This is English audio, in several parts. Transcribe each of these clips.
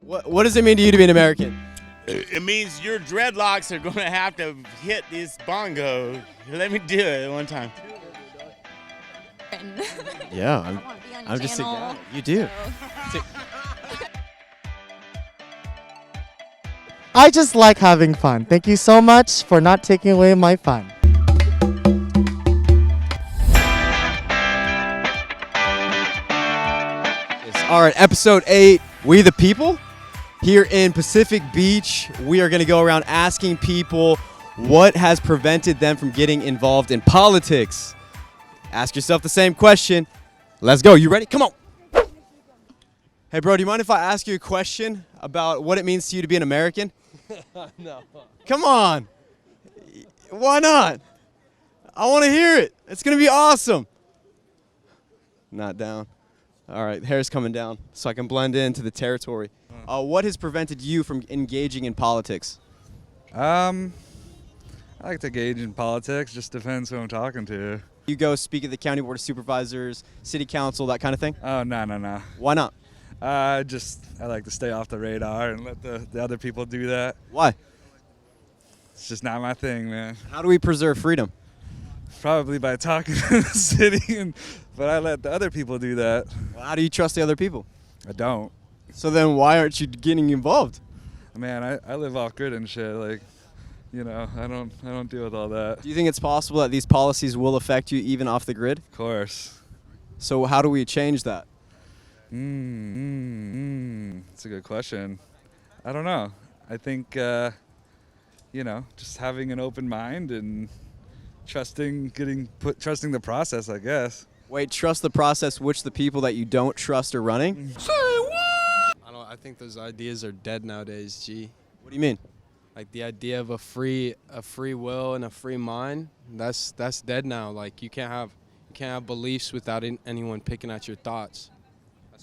What does it mean to you to be an American? It means your dreadlocks are going to have to hit this bongo. Let me do it one time. Yeah, I wanna be on your I'm just a channel, guy. You do. so- I just like having fun. Thank you so much for not taking away my fun. All right, episode 8, We the People. Here in Pacific Beach, we are going to go around asking people what has prevented them from getting involved in politics. Ask yourself the same question. Let's go. You ready? Come on. Hey, bro, do you mind if I ask you a question about what it means to you to be an American? No. Come on. Why not? I want to hear it. It's going to be awesome. Not down. All right, hair's coming down so I can blend into the territory. What has prevented you from engaging in politics? I like to engage in politics. Just depends who I'm talking to. You go speak at the county board of supervisors, city council, that kind of thing? Oh, no. Why not? I like to stay off the radar and let the other people do that. Why? It's just not my thing, man. How do we preserve freedom? Probably by talking to the city, but I let the other people do that. Well, how do you trust the other people? I don't. So then why aren't you getting involved? Man, I live off grid and shit. Like, I don't deal with all that. Do you think it's possible that these policies will affect you even off the grid? Of course. So how do we change that? That's a good question. I don't know. I think, just having an open mind and trusting the process, I guess. Wait, trust the process which the people that you don't trust are running? I think those ideas are dead nowadays, G. What do you mean? Like the idea of a free will and a free mind, that's dead now. Like you can't have beliefs without anyone picking at your thoughts.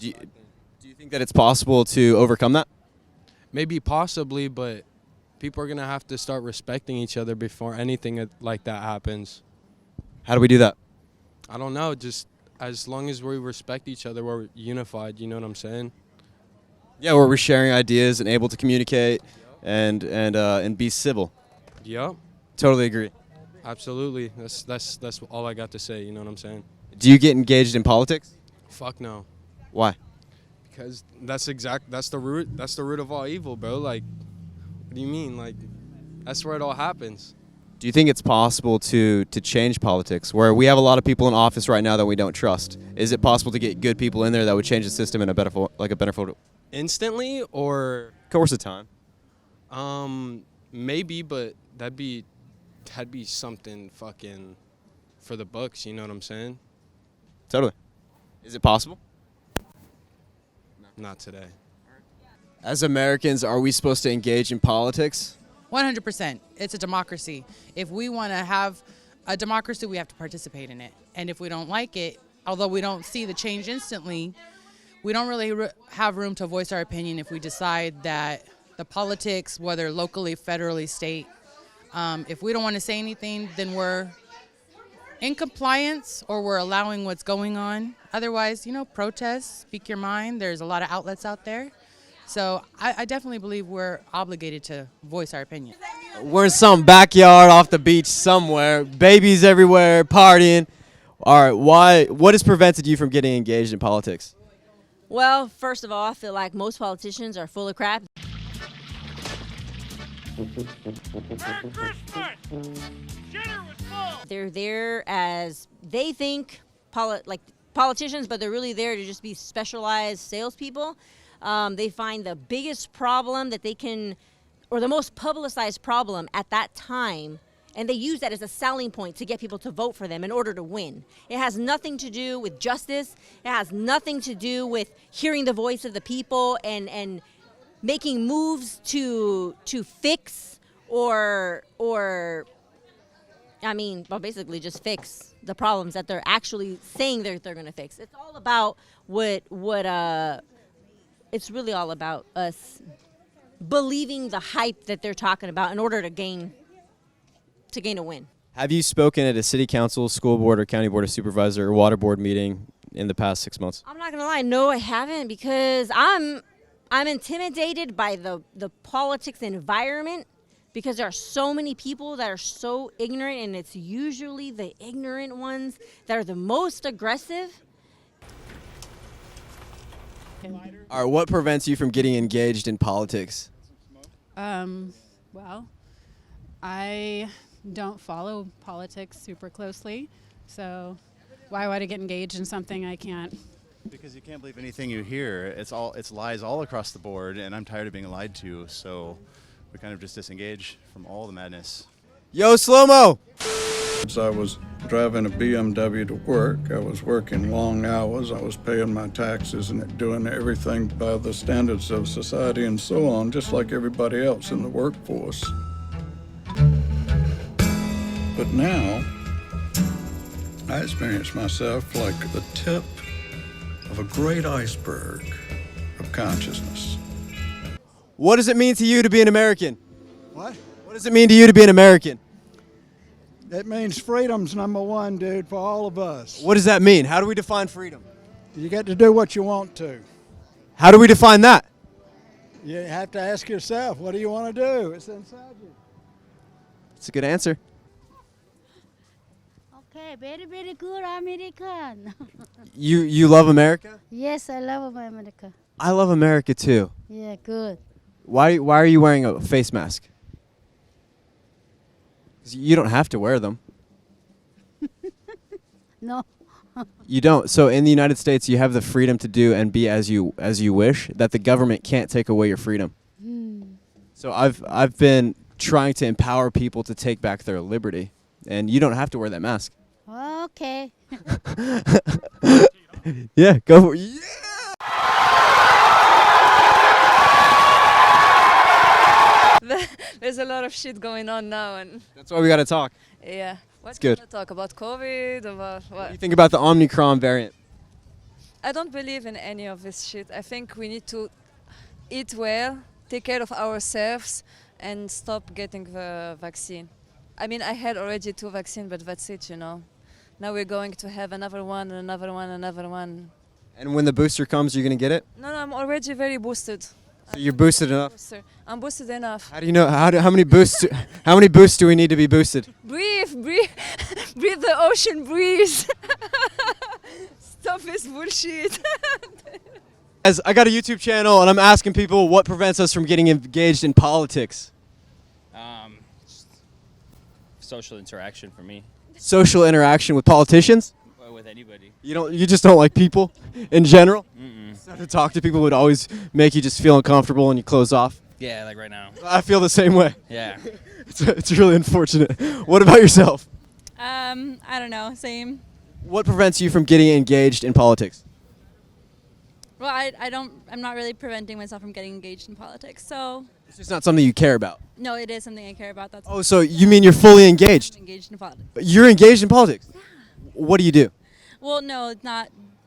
Do you think that it's possible to overcome that? Maybe possibly, but people are going to have to start respecting each other before anything like that happens. How do we do that? I don't know, just as long as we respect each other, we're unified, you know what I'm saying? Yeah, where we're sharing ideas and able to communicate and be civil. Yep. Totally agree. Absolutely. That's all I got to say, you know what I'm saying? Do you get engaged in politics? Fuck no. Why? Because that's the root of all evil, bro. Like, what do you mean? Like, that's where it all happens. Do you think it's possible to change politics, where we have a lot of people in office right now that we don't trust? Is it possible to get good people in there that would change the system in a better Instantly or course of time? Maybe, but that'd be something fucking for the books, you know what I'm saying? Totally. Is it possible? Not today. As Americans, are we supposed to engage in politics? 100%. It's a democracy. If we want to have a democracy, we have to participate in it. And if we don't like it, although we don't see the change instantly, we don't really have room to voice our opinion if we decide that the politics, whether locally, federally, state, if we don't want to say anything, then we're in compliance or we're allowing what's going on. Otherwise, protest, speak your mind. There's a lot of outlets out there. So I definitely believe we're obligated to voice our opinion. We're in some backyard off the beach somewhere, babies everywhere, partying. All right, what has prevented you from getting engaged in politics? Well, first of all, I feel like most politicians are full of crap. They're there as they think politicians, but they're really there to just be specialized salespeople. They find the biggest problem that they can, or the most publicized problem at that time, and they use that as a selling point to get people to vote for them in order to win. It has nothing to do with justice. It has nothing to do with hearing the voice of the people and making moves to fix or basically just fix the problems that they're actually saying they're going to fix. It's all about it's really all about us believing the hype that they're talking about in order to gain a win. Have you spoken at a city council, school board, or county board of supervisor or water board meeting in the past 6 months? I'm not gonna lie, no, I haven't, because I'm I'm intimidated by the politics environment because there are so many people that are so ignorant, and it's usually the ignorant ones that are the most aggressive. All right, what prevents you from getting engaged in politics? Well, I don't follow politics super closely, so why would I get engaged in something I can't? Because you can't believe anything you hear. It's lies all across the board, and I'm tired of being lied to. So we kind of just disengage from all the madness. Yo, Slow-Mo! I was driving a BMW to work. I was working long hours. I was paying my taxes and doing everything by the standards of society and so on, just like everybody else in the workforce. But now, I experience myself like the tip of a great iceberg of consciousness. What does it mean to you to be an American? What? What does it mean to you to be an American? It means freedom's number one, dude, for all of us. What does that mean? How do we define freedom? You get to do what you want to. How do we define that? You have to ask yourself, what do you want to do? It's inside you. It's a good answer. Okay, very, very good American. You love America? Yes, I love America. I love America too. Yeah, good. Why are you wearing a face mask? 'Cause you don't have to wear them. No. You don't. So in the United States, you have the freedom to do and be as you wish. That the government can't take away your freedom. So I've been trying to empower people to take back their liberty, and you don't have to wear that mask. Okay. Yeah, go for it. Yeah! There's a lot of shit going on now, and That's why we got to talk. yeah. What It's good. can I talk about? COVID? About What what? do you think about the Omicron variant? I don't believe in any of this shit. I think we need to eat well, take care of ourselves, and stop getting the vaccine. I mean, I had already 2 vaccines, but that's it, you know. Now we're going to have another one, another one, another one. And when the booster comes, you're going to get it? No, I'm already very boosted. So you're boosted enough? I'm boosted enough. How do you know? How many boosts? How many boosts do we need to be boosted? Breathe, breathe the ocean, breathe. Stop this bullshit. As I got a YouTube channel, and I'm asking people what prevents us from getting engaged in politics. Social interaction for me. Social interaction with politicians. Or with anybody. You just don't like people in general. Mm-mm. So to talk to people would always make you just feel uncomfortable and you close off. Yeah, like right now. I feel the same way. Yeah. It's really unfortunate. What about yourself? I don't know, same. What prevents you from getting engaged in politics? Well, I'm not really preventing myself from getting engaged in politics, so. It's just not something you care about. No, it is something I care about. That's Oh, so you mean you're fully engaged? engaged in politics. But you're engaged in politics? What do you do? Well, no,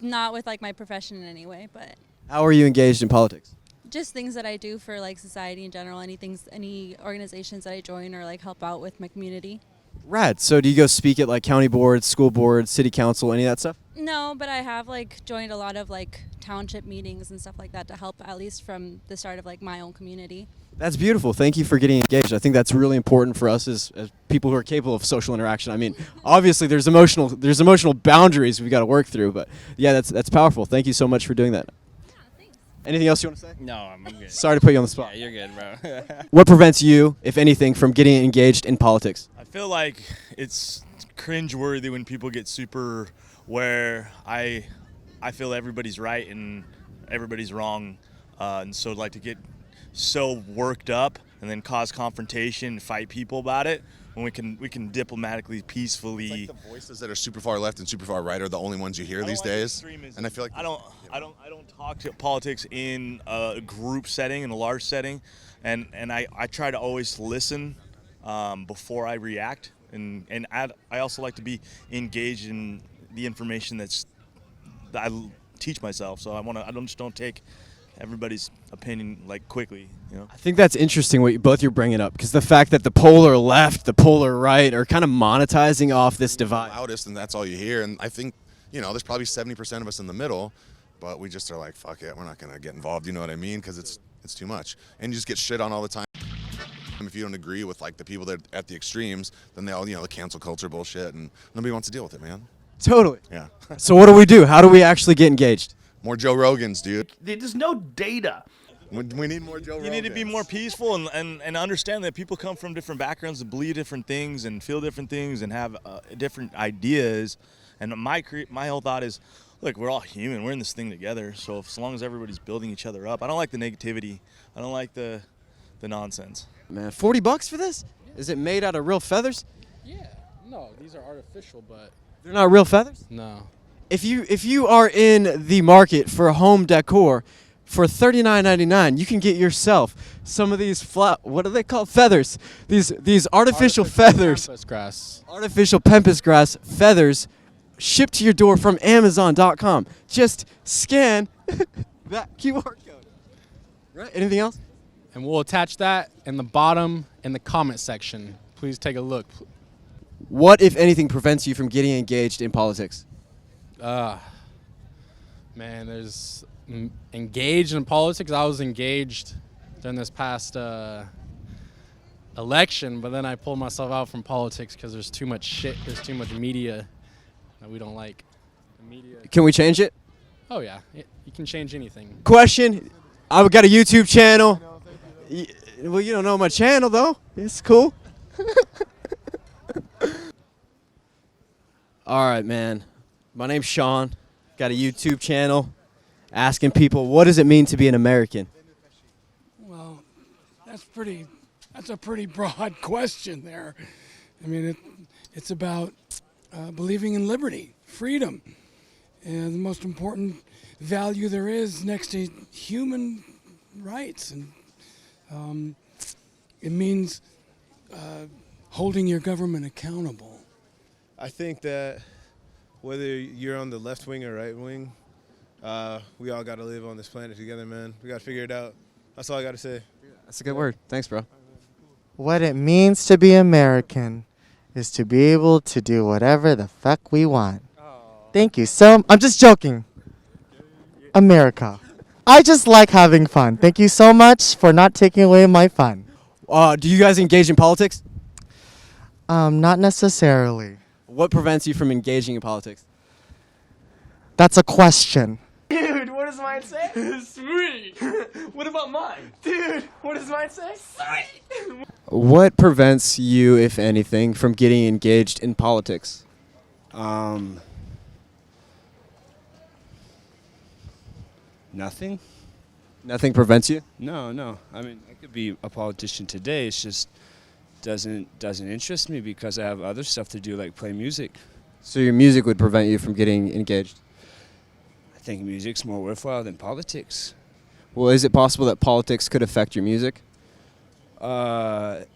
not with like my profession in any way, but How are you engaged in politics? just things that I do for like society in general, any organizations that I join or like help out with my community. Rad. So do you go speak at like county boards, school boards, city council, any of that stuff? No, but I have like joined a lot of like township meetings and stuff like that to help at least from the start of like my own community. That's beautiful. Thank you for getting engaged. I think that's really important for us as people who are capable of social interaction. I mean, obviously there's emotional boundaries we've got to work through, but yeah, that's powerful. Thank you so much for doing that. Yeah, thanks. Anything else you want to say? No, I'm good. Sorry to put you on the spot. Yeah, you're good, bro. What prevents you, if anything, from getting engaged in politics? I feel like it's cringeworthy when people get super where I feel everybody's right and everybody's wrong, and so like to get so worked up and then cause confrontation and fight people about it when we can diplomatically, peacefully. It's like the voices that are super far left and super far right are the only ones you hear these days. And I feel like I don't talk to politics in a group setting, in a large setting, and I try to always listen before I react, and I also like to be engaged in the information that I teach myself. So I don't take everybody's opinion like quickly, you know. I think that's interesting what both you're bringing up, because the fact that the polar left, the polar right are kind of monetizing off this divide. Loudest, and that's all you hear. And I think, there's probably 70% of us in the middle, but we just are like, fuck it, we're not gonna get involved. You know what I mean? Because it's too much, and you just get shit on all the time. If you don't agree with like the people that are at the extremes, then they all, the cancel culture bullshit, and nobody wants to deal with it, man. Totally. Yeah. So what do? How do we actually get engaged? More Joe Rogans, dude. There's no data. We need more Joe Rogans. You need to be more peaceful and understand that people come from different backgrounds and believe different things and feel different things and have different ideas. And my whole thought is, look, we're all human. We're in this thing together. So as long as everybody's building each other up, I don't like the negativity. I don't like the nonsense. Man, $40 for this? Is it made out of real feathers? Yeah. No, these are artificial, but They're not real feathers? no. If you are in the market for home decor, for $39.99, you can get yourself some of these what are they called? Feathers. These artificial feathers. Pampas grass. Artificial pampas grass feathers shipped to your door from Amazon.com. Just scan that QR code. Right? Anything else? And we'll attach that in the bottom in the comment section. Please take a look. What, if anything, prevents you from getting engaged in politics? Man, there's engaged in politics. I was engaged during this past election, but then I pulled myself out from politics because there's too much shit. There's too much media that we don't like. The media. Can we change it? Oh yeah, you can change anything. Question. I've got a YouTube channel. Well, you don't know my channel, though. It's cool. All right, man. My name's Sean. Got a YouTube channel asking people, what does it mean to be an American? Well, that's a pretty broad question there. I mean, it's about believing in liberty, freedom, and the most important value there is next to human rights. And it means holding your government accountable. I think that whether you're on the left wing or right wing, we all got to live on this planet together, man. We got to figure it out. That's all I got to say. That's a good word. Thanks, bro. What it means to be American is to be able to do whatever the fuck we want. Thank you. I'm just joking. America. I just like having fun. Thank you so much for not taking away my fun. Do you guys engage in politics? Not necessarily. What prevents you from engaging in politics? That's a question. Dude, what does mine say? Sweet. What about mine? Dude, what does mine say? Sweet. What prevents you, if anything, from getting engaged in politics? Nothing. Nothing prevents you? No. I mean, I could be a politician today. It's just doesn't interest me because I have other stuff to do, like play music. So your music would prevent you from getting engaged? I think music's more worthwhile than politics. Well, is it possible that politics could affect your music? Is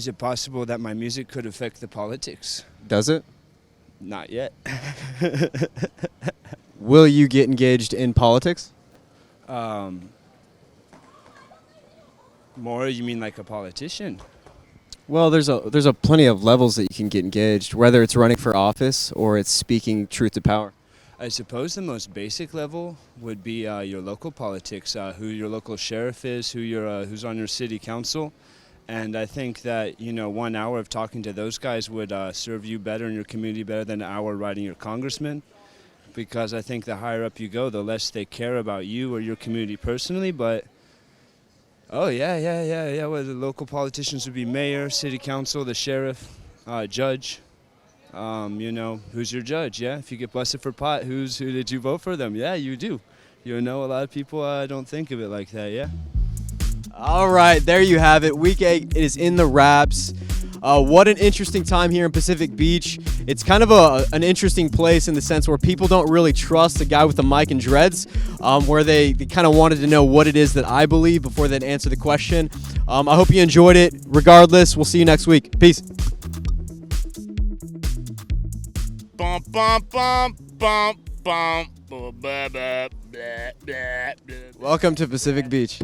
it possible that my music could affect the politics? Does it? Not yet. Will you get engaged in politics? More, you mean like a politician? Well, there's a plenty of levels that you can get engaged, whether it's running for office or it's speaking truth to power. I suppose the most basic level would be your local politics, who your local sheriff is, who's on your city council. And I think that, 1 hour of talking to those guys would serve you better in your community better than an hour writing your congressman. Because I think the higher up you go, the less they care about you or your community personally. But, well, the local politicians would be mayor, city council, the sheriff, judge. Who's your judge? Yeah, if you get busted for pot, who did you vote for them? Yeah, you do. A lot of people don't think of it like that. Yeah. All right, there you have it. Week 8 is in the wraps. What an interesting time here in Pacific Beach. It's kind of an interesting place in the sense where people don't really trust the guy with the mic and dreads, where they kind of wanted to know what it is that I believe before they'd answer the question. I hope you enjoyed it. Regardless, we'll see you next week. Peace. Bump, bump, bump, bump, bump, blah, blah, blah, blah, blah. Welcome to Pacific Beach.